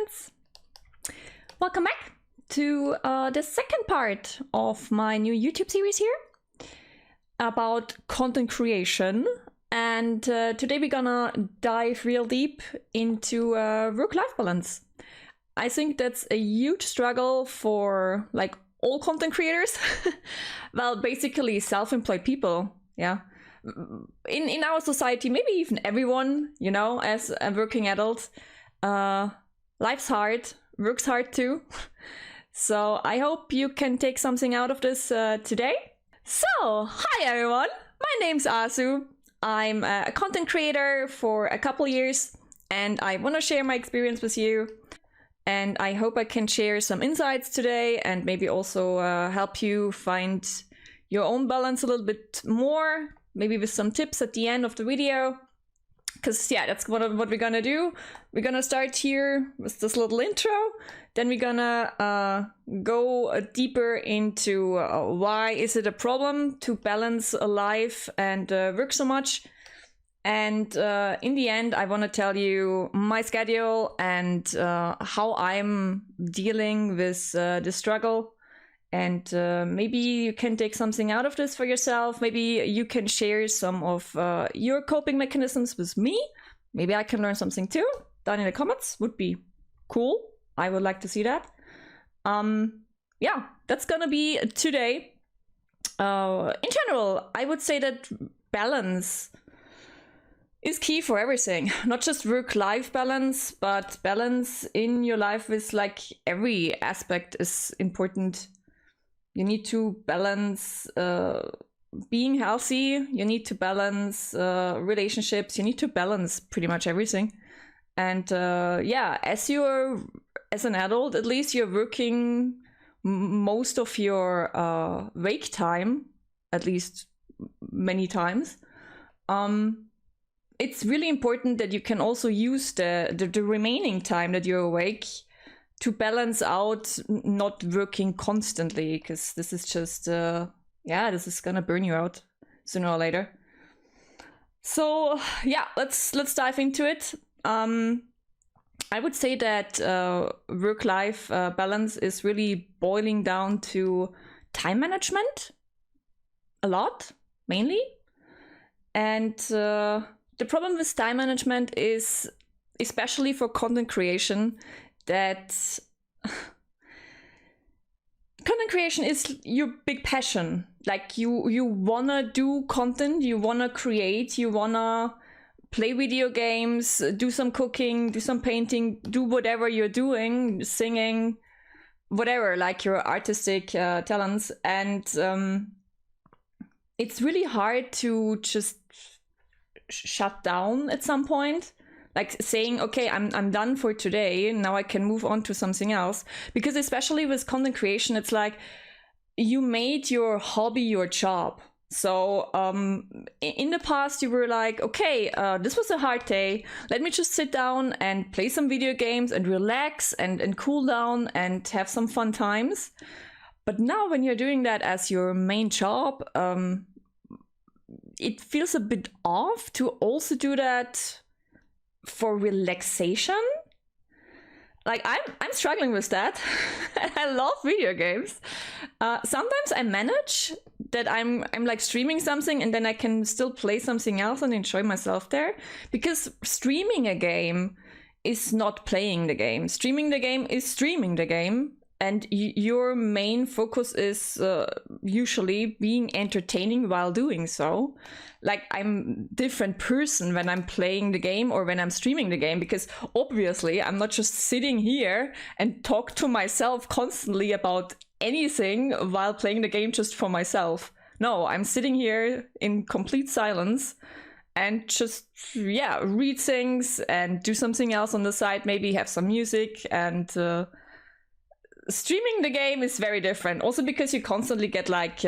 friends! Welcome back to the second part of my new YouTube series here about content creation. And today we're gonna dive real deep into work-life balance. I think that's a huge struggle for like all content creators. Well, basically self-employed people, yeah. In our society, maybe even everyone, you know, as a working adult, life's hard, work's hard too. So I hope you can take something out of this today. So, hi everyone, my name's Asu. I'm a content creator for a couple years and I want to share my experience with you. And I hope I can share some insights today and maybe also help you find your own balance a little bit more, maybe with some tips at the end of the video. Because yeah, that's what we're gonna do. We're gonna start here with this little intro. Then we're gonna go deeper into why is it a problem to balance a life and work so much. And in the end, I want to tell you my schedule and how I'm dealing with the struggle. And maybe you can take something out of this for yourself. Maybe you can share some of your coping mechanisms with me. Maybe I can learn something too. Down in the comments would be cool. I would like to see that. Yeah, that's gonna be today. In general, I would say that balance is key for everything. Not just work-life balance, but balance in your life with like every aspect is important. You need to balance being healthy, you need to balance relationships, you need to balance pretty much everything. And yeah, as an adult, at least you're working most of your wake time, at least many times. It's really important that you can also use the remaining time that you're awake to balance out not working constantly, because this is just yeah, this is gonna burn you out sooner or later. So yeah, let's dive into it. I would say that work-life balance is really boiling down to time management a lot, mainly. And the problem with time management is, especially for content creation, that content creation is your big passion. Like you wanna do content, you wanna create, you wanna play video games, do some cooking, do some painting, do whatever you're doing, singing, whatever, like your artistic talents. And it's really hard to just shut down at some point. Like saying, okay, I'm done for today, now I can move on to something else. Because especially with content creation, it's like you made your hobby your job. So in the past you were like, okay, this was a hard day, let me just sit down and play some video games and relax and cool down and have some fun times. But now when you're doing that as your main job, it feels a bit off to also do that for relaxation. Like I'm struggling with that. I love video games. Sometimes I manage that I'm like streaming something and then I can still play something else and enjoy myself there, because streaming a game is not playing the game. Streaming the game is streaming the game, and your main focus is usually being entertaining while doing so. Like I'm a different person when I'm playing the game or when I'm streaming the game, because obviously I'm not just sitting here and talk to myself constantly about anything while playing the game just for myself. No, I'm sitting here in complete silence and just, yeah, read things and do something else on the side, maybe have some music. And streaming the game is very different, also because you constantly get like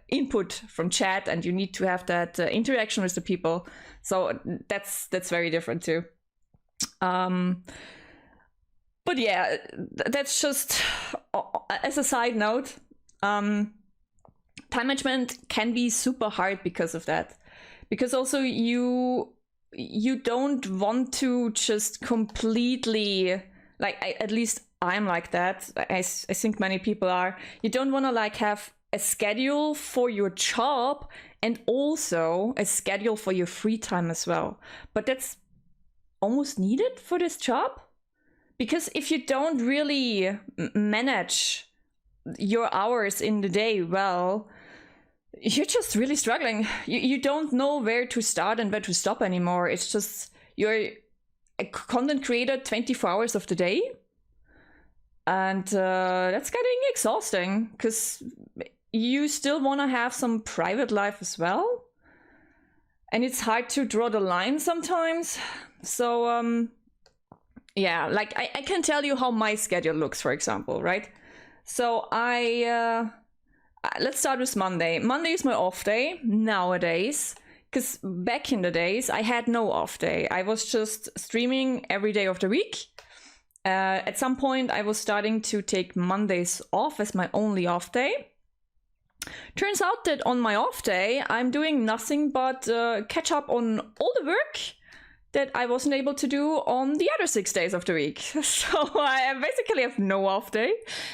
input from chat and you need to have that interaction with the people. So that's very different too. But yeah, that's just as a side note. Time management can be super hard because of that, because also you don't want to just completely like at least I'm like that. I think many people are. You don't want to like have a schedule for your job and also a schedule for your free time as well. But that's almost needed for this job, because if you don't really manage your hours in the day well, you're just really struggling. You don't know where to start and where to stop anymore. It's just you're a content creator 24 hours of the day, and that's getting exhausting because you still want to have some private life as well, and it's hard to draw the line sometimes. So yeah, like I can tell you how my schedule looks, for example, right? So let's start with Monday. Monday is my off day nowadays, because back in the days I had no off day. I was just streaming every day of the week. At some point I was starting to take Mondays off as my only off day. Turns out that on my off day I'm doing nothing but catch up on all the work that I wasn't able to do on the other 6 days of the week. So I basically have no off day,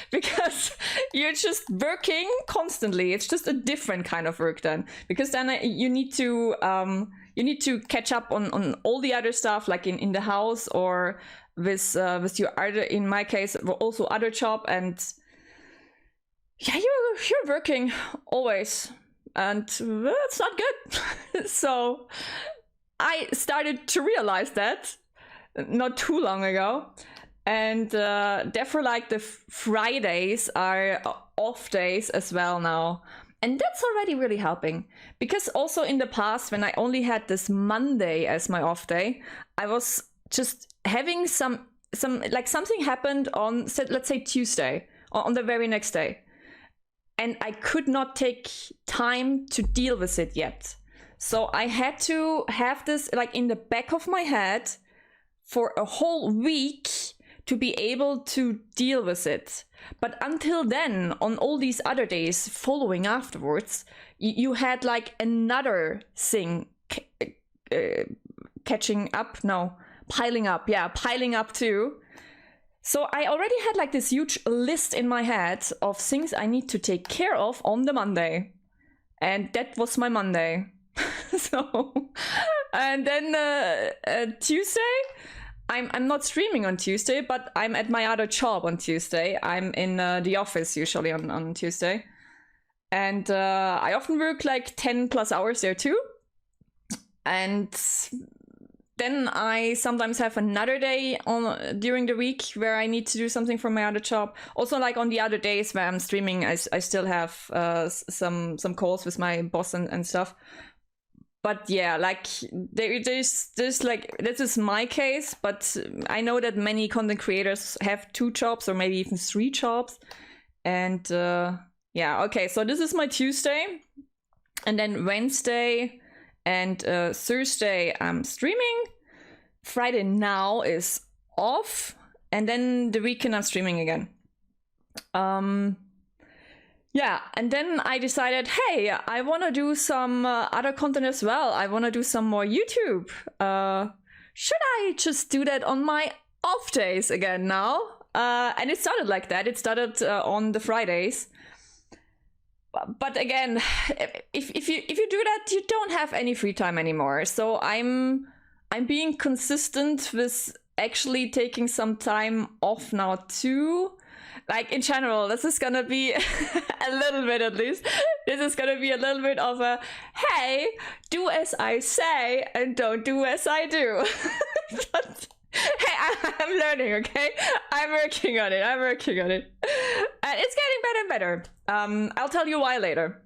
because you're just working constantly. It's just a different kind of work then, because then you need to catch up on all the other stuff, like in the house or with your other, in my case, also other job. And yeah, you're working always, and it's not good. So I started to realize that not too long ago, and therefore like the Fridays are off days as well now, and that's already really helping, because also in the past when I only had this Monday as my off day, I was just having some like something happened on, let's say Tuesday, or on the very next day, and I could not take time to deal with it yet. So I had to have this like in the back of my head for a whole week to be able to deal with it. But until then, on all these other days following afterwards, you had like another thing piling up too. So I already had like this huge list in my head of things I need to take care of on the Monday. And that was my Monday. So, and then Tuesday, I'm not streaming on Tuesday, but I'm at my other job on Tuesday. I'm in the office usually on Tuesday, and I often work like 10 plus hours there too. And then I sometimes have another day during the week where I need to do something for my other job. Also, like on the other days where I'm streaming, I still have some calls with my boss and stuff. But yeah, like there's like, this is my case, but I know that many content creators have 2 jobs or maybe even 3 jobs. And yeah, okay, so this is my Tuesday. And then Wednesday and Thursday I'm streaming. Friday now is off. And then the weekend I'm streaming again. Yeah, and then I decided, hey, I want to do some other content as well. I want to do some more YouTube. Should I just do that on my off days again now? And it started like that. It started on the Fridays. But again, if you do that, you don't have any free time anymore. So I'm being consistent with actually taking some time off now too. Like in general, this is gonna be a little bit, at least, this is gonna be a little bit of a, hey, do as I say and don't do as I do. But hey, I'm learning, okay? I'm working on it. And it's getting better and better. I'll tell you why later.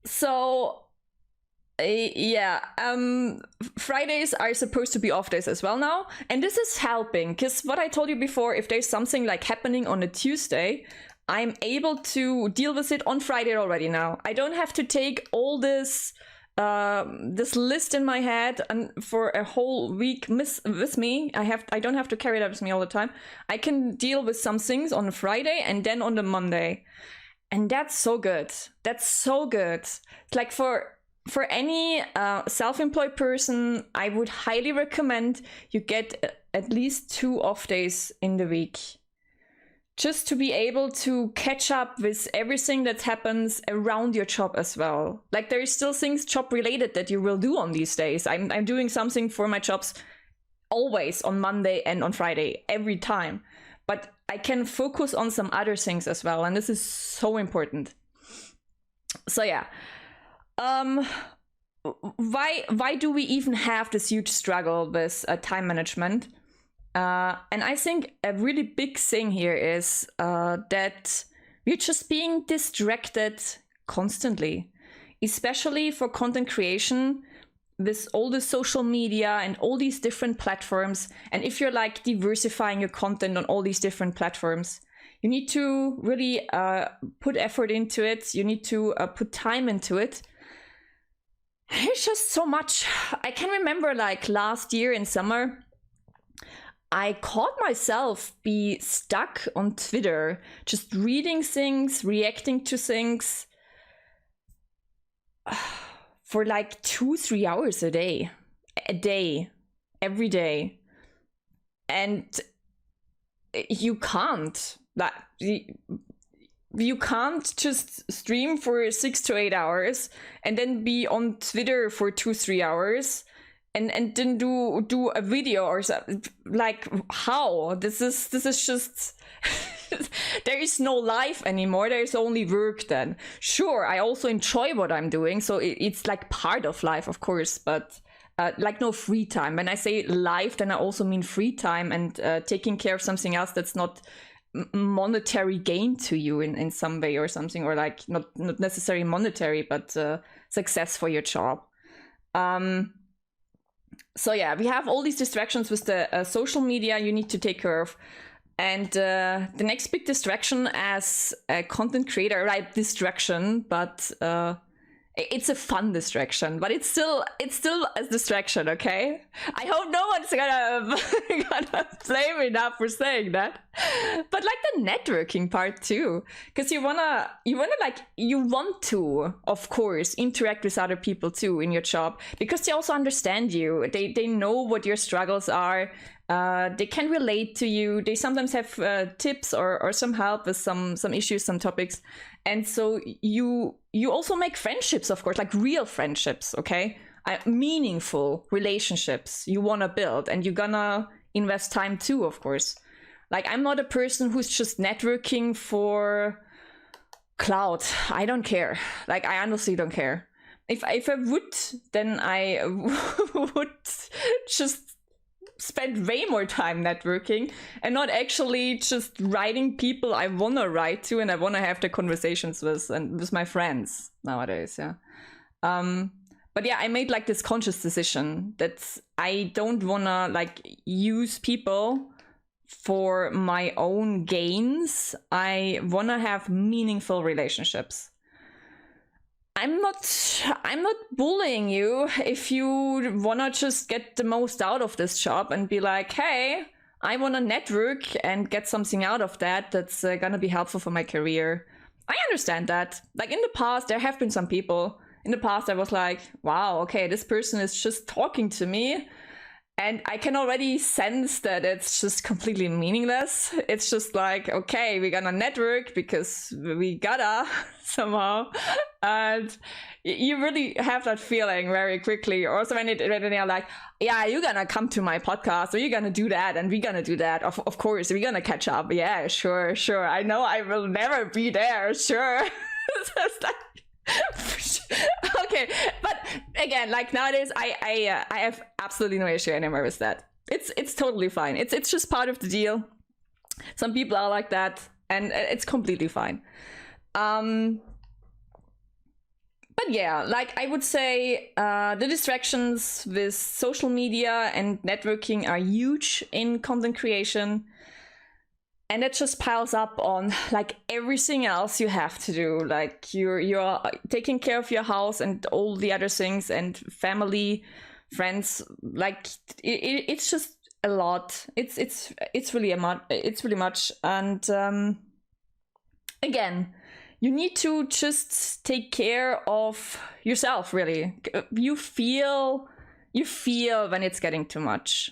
So yeah, Fridays are supposed to be off days as well now, and this is helping, because what I told you before, if there's something like happening on a Tuesday, I'm able to deal with it on Friday already now. I don't have to take all this list in my head and for a whole week with me. I don't have to carry that with me all the time. I can deal with some things on Friday and then on the Monday, and that's so good. It's like for for any self-employed person, I would highly recommend you get at least 2 off days in the week, just to be able to catch up with everything that happens around your job as well. Like, there is still things job related that you will do on these days. I'm doing something for my jobs always on Monday and on Friday, every time. But I can focus on some other things as well, and this is so important. So yeah, why do we even have this huge struggle with time management? And I think a really big thing here is that we're just being distracted constantly, especially for content creation with all the social media and all these different platforms. And if you're like diversifying your content on all these different platforms, you need to really put effort into it. You need to put time into it. It's just so much. I can remember like last year in summer, I caught myself be stuck on Twitter, just reading things, reacting to things for like 2-3 hours a day, every day. And you can't just stream for 6 to 8 hours and then be on Twitter for 2-3 hours and then do a video or something. Like, how? This is just there is no life anymore. There's only work then. Sure, I also enjoy what I'm doing, so it's like part of life, of course, but like no free time. When I say life, then I also mean free time and taking care of something else that's not monetary gain to you in some way or something, or like not necessarily monetary, but success for your job. So yeah, we have all these distractions with the social media you need to take care of. And the next big distraction as a content creator, right? Distraction, but it's a fun distraction, but it's still a distraction, okay? I hope no one's gonna blame me now for saying that. But like the networking part too, because you want to, of course, interact with other people too in your job, because they also understand you. They know what your struggles are. They can relate to you. They sometimes have tips or some help with some issues, some topics. And so you also make friendships, of course, like real friendships, okay? Meaningful relationships you want to build, and you're gonna invest time too, of course. Like, I'm not a person who's just networking for clout. I don't care. Like, I honestly don't care. If I would, then I would just spend way more time networking and not actually just writing people I want to write to and I want to have the conversations with, and with my friends nowadays. Yeah. But yeah, I made like this conscious decision that I don't want to like use people for my own gains. I want to have meaningful relationships. I'm not bullying you if you wanna just get the most out of this job and be like, hey, I wanna network and get something out of that that's gonna be helpful for my career. I understand that. Like, in the past, there have been some people. In the past, I was like, wow, okay, this person is just talking to me. And I can already sense that it's just completely meaningless. It's just like, okay, we're gonna network because we gotta somehow. And you really have that feeling very quickly. Also when they're like, yeah, you're gonna come to my podcast, or you're gonna do that, and we're gonna do that. Of course, we're gonna catch up. Yeah, sure. I know I will never be there, sure. So it's like, okay, but again, like nowadays, I have absolutely no issue anymore with that. It's totally fine. It's just part of the deal. Some people are like that, and it's completely fine. But yeah, like I would say, the distractions with social media and networking are huge in content creation. And it just piles up on like everything else you have to do. Like you're taking care of your house and all the other things, and family, friends. Like it's just a lot. It's really much. And again, you need to just take care of yourself, really. You feel when it's getting too much,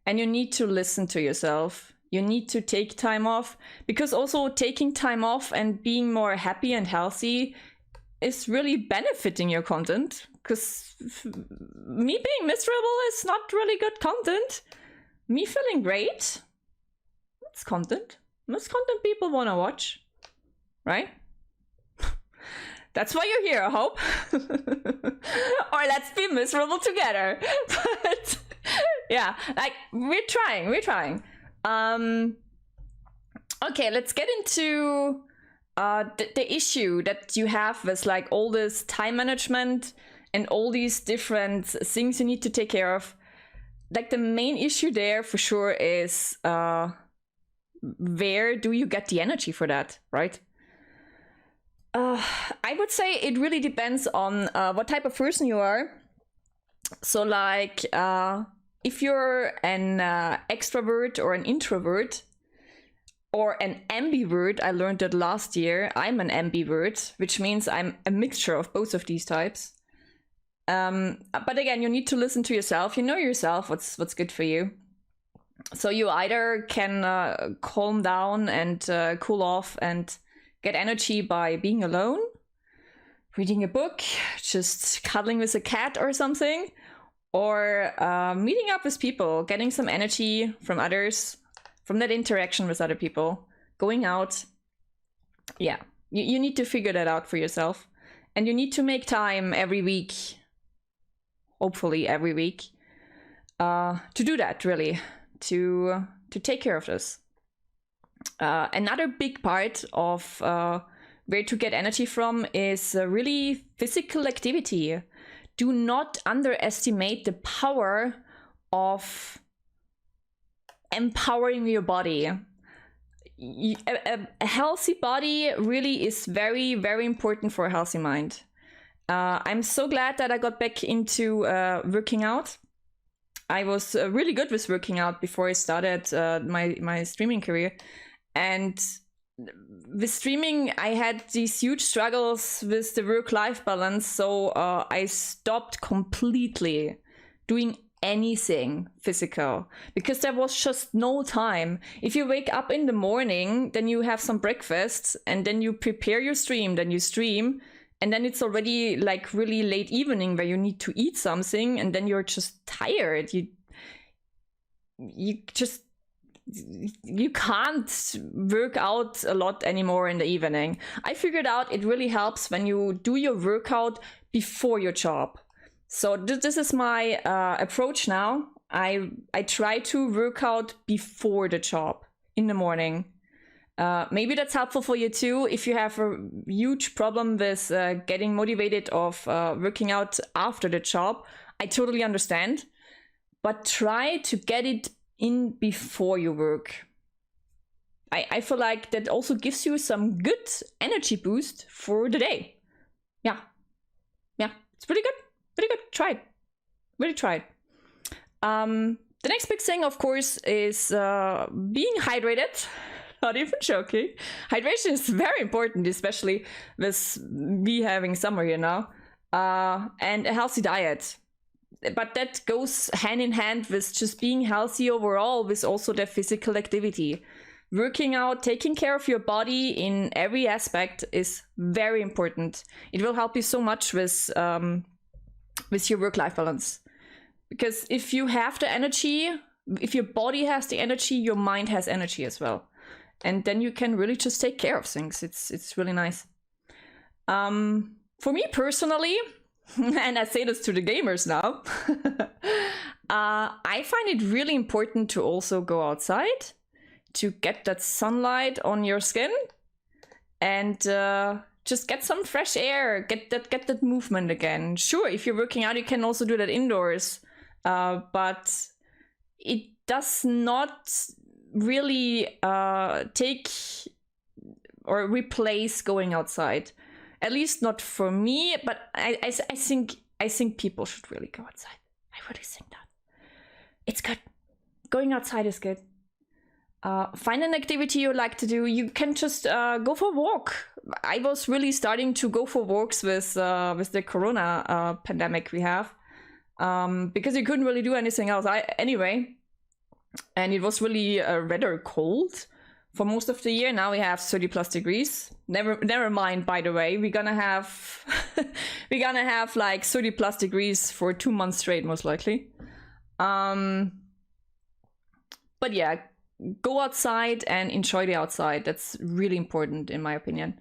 and you need to listen to yourself. You need to take time off, because also taking time off and being more happy and healthy is really benefiting your content. Because me being miserable is not really good content. Me feeling great, it's content. Most content people want to watch, right? That's why you're here, I hope. Or let's be miserable together. But yeah, like we're trying. Okay, let's get into the issue that you have with like all this time management and all these different things you need to take care of. Like the main issue there for sure is where do you get the energy for that, right? I would say it really depends on what type of person you are. So like if you're an extrovert or an introvert or an ambivert, I learned that last year. I'm an ambivert, which means I'm a mixture of both of these types. But again, you need to listen to yourself. You know yourself, what's good for you. So you either can calm down and cool off and get energy by being alone, reading a book, just cuddling with a cat or something, or meeting up with people, getting some energy from others, from that interaction with other people, going out. Yeah, you need to figure that out for yourself. And you need to make time every week, hopefully every week, to do that, really, to take care of this. Another big part of where to get energy from is really physical activity. Do not underestimate the power of empowering your body. A healthy body really is very, very important for a healthy mind. I'm so glad that I got back into working out. I was really good with working out before I started my streaming career. And with streaming, I had these huge struggles with the work-life balance. So I stopped completely doing anything physical because there was just no time. If you wake up in the morning, then you have some breakfast and then you prepare your stream, then you stream. And then it's already like really late evening where you need to eat something and then you're just tired. You can't work out a lot anymore in the evening. I figured out it really helps when you do your workout before your job. So this is my approach now. I try to work out before the job in the morning. Maybe that's helpful for you too. If you have a huge problem with getting motivated of working out after the job, I totally understand. But try to get it in before you work. I feel like that also gives you some good energy boost for the day. Yeah, it's pretty good. Pretty good. Try it. Really try it. The next big thing, of course, is being hydrated. Not even joking. Hydration is very important, especially with me having summer here now. And a healthy diet. But that goes hand in hand with just being healthy overall, with also the physical activity. Working out, taking care of your body in every aspect is very important. It will help you so much with your work-life balance. Because if you have the energy, if your body has the energy, your mind has energy as well. And then you can really just take care of things. It's really nice. For me personally, and I say this to the gamers now, I find it really important to also go outside, to get that sunlight on your skin, and just get some fresh air, get that movement again. Sure, if you're working out, you can also do that indoors, but it does not really take or replace going outside. At least not for me, but I think people should really go outside. I really think that. It's good. Going outside is good. Find an activity you like to do. You can just go for a walk. I was really starting to go for walks with the Corona pandemic we have, because you couldn't really do anything else. Anyway, and it was really rather cold for most of the year. Now we have 30 plus degrees. Never mind, by the way, we're gonna have like 30 plus degrees for 2 months straight, most likely. But yeah, go outside and enjoy the outside. That's really important in my opinion.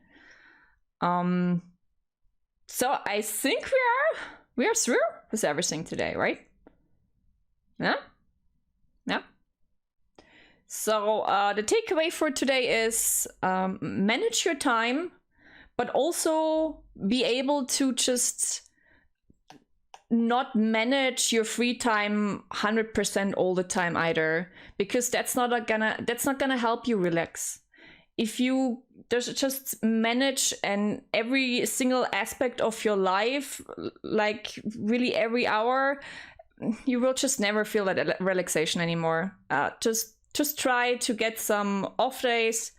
So I think we are through with everything today, right? Yeah? Yeah. So the takeaway for today is manage your time, but also be able to just not manage your free time 100% all the time either, because that's not gonna help you relax. If you just manage and every single aspect of your life, like really every hour, you will just never feel that relaxation anymore. Just try to get some off days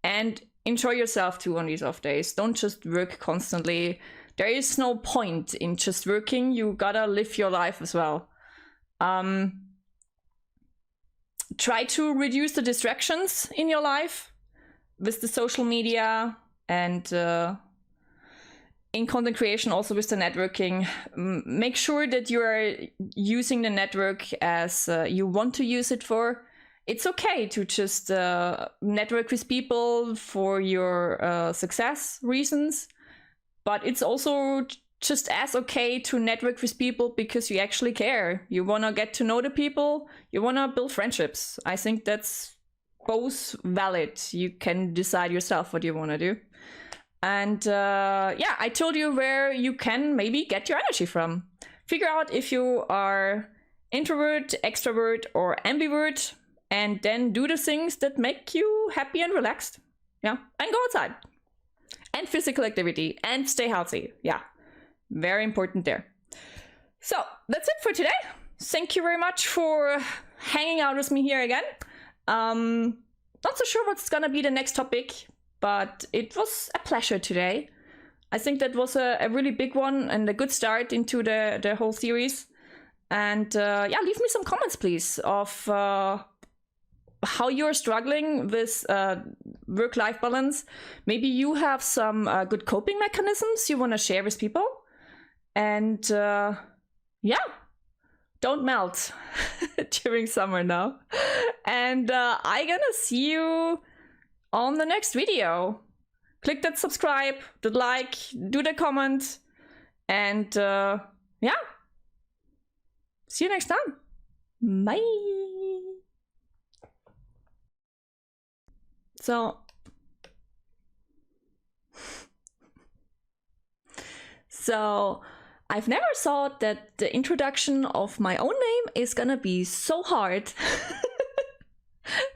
and enjoy yourself too on these off days. Don't just work constantly. There is no point in just working. You gotta live your life as well. Try to reduce the distractions in your life with the social media and in content creation, also with the networking. Make sure that you are using the network as you want to use it for. It's okay to just network with people for your success reasons, but it's also just as okay to network with people because you actually care. You want to get to know the people, you want to build friendships. I think that's both valid. You can decide yourself what you want to do. And yeah, I told you where you can maybe get your energy from. Figure out if you are introvert, extrovert, or ambivert, and then do the things that make you happy and relaxed. Yeah, and go outside. And physical activity, and stay healthy. Yeah, very important there. So that's it for today. Thank you very much for hanging out with me here again. Not so sure what's gonna be the next topic, but it was a pleasure today. I think that was a really big one and a good start into the whole series. And yeah, leave me some comments, please, of how you're struggling with work-life balance. Maybe you have some good coping mechanisms you want to share with people. And yeah, don't melt during summer now. And I'm gonna see you on the next video. Click that subscribe, that like, do the comment, and yeah, see you next time. Bye. So I've never thought that the introduction of my own name is gonna be so hard.